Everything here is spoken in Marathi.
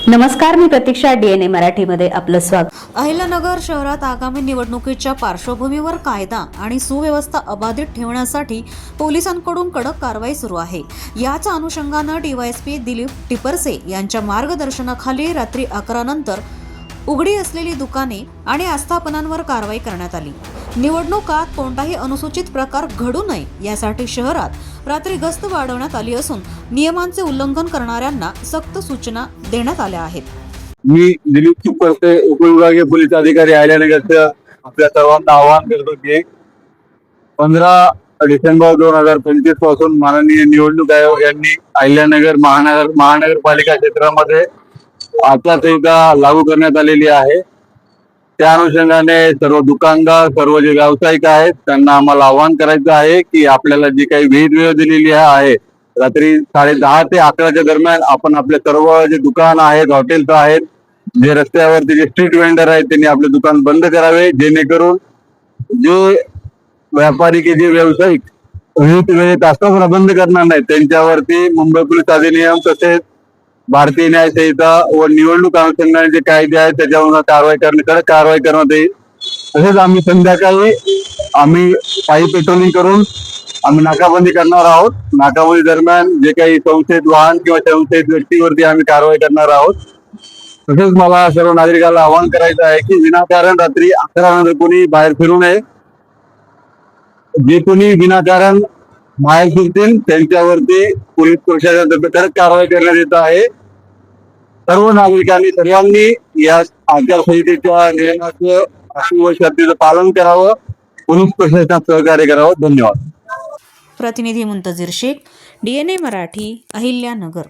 नमस्कार, मी प्रतीक्षा. DNA मराठीमध्ये आपलं स्वागत. अहिल्यानगर शहरात आगामी निवडणुकीच्या पार्श्वभूमीवर कायदा आणि सुव्यवस्था अबाधित ठेवण्यासाठी पोलिसांकडून कडक कारवाई सुरू आहे. याच अनुषंगानं डीवायएसपी दिलीप टिपरसे यांच्या मार्गदर्शनाखाली रात्री 11 नंतर उघडी असलेली दुकाने आणि आस्थापनांवर कारवाई करण्यात आली. निवडणुकात कोणताही अनुचित प्रकार घडू नये यासाठी शहरात रात्री गस्त वाढवण्यात आली असून नियमांचे उल्लंघन करणाऱ्यांना सक्त सूचना देण्यात आल्या आहेत. मी दिलीप टिपरसे, उपविभागीय पोलीस अधिकारी अहिल्यानगरचं आपल्या सर्वांना आवाहन करतो की 15 डिसेंबर 2025 पासून माननीय निवडणूक आयोग यांनी अहिल्यानगर महानगरपालिका क्षेत्रामध्ये आचारसंहिता लागू करण्यात आलेली आहे. त्या अनुषंगाने सर्व दुकानदार, सर्व जे व्यावसायिक आहेत त्यांना आम्हाला आवाहन करायचं आहे की आपल्याला जी काही वेळ दिलेली आहे रात्री 10:30 ते 11च्या दरम्यान आपण आपले सर्व जे दुकान आहेत, हॉटेल्स आहेत, जे रस्त्यावरती जे स्ट्रीट वेंडर आहेत त्यांनी आपले दुकान बंद करावे, जेणेकरून जे व्यापारी की जे व्यावसायिक वेळेत आस्थापना बंद करणार नाहीत त्यांच्यावरती मुंबई पोलीस अधिनियम तसेच भारतीय न्याय संहिता व निवडणूक अनुषंगाने जे कायदे आहेत त्याच्यावर कडक कारवाई करण्यात येईल. तसेच आम्ही संध्याकाळी पायी पेट्रोलिंग करून आम्ही नाकाबंदी करणार आहोत. नाकाबंदी दरम्यान जे काही संशयित वाहन किंवा संशयित व्यक्तीवरती आम्ही कारवाई करणार आहोत. तसेच मला सर्व नागरिकांना आवाहन करायचं आहे की विनाकारण रात्री 11 नंतर कोणी बाहेर फिरू नये. जे कोणी विनाकारण बाहेर फिरतील त्यांच्यावरती पोलीस प्रशासनातर्फे कडक कारवाई करण्यात येत आहे. सर्व नागरिकांनी सर्वांनी या आचारसंहितेच्या नियमाचं अशी शर्तीचं पालन करावं, पोलीस प्रशासनात सहकार्य करावं. धन्यवाद. प्रतिनिधी मुंतजीर शेख, DNA मराठी, अहिल्यानगर.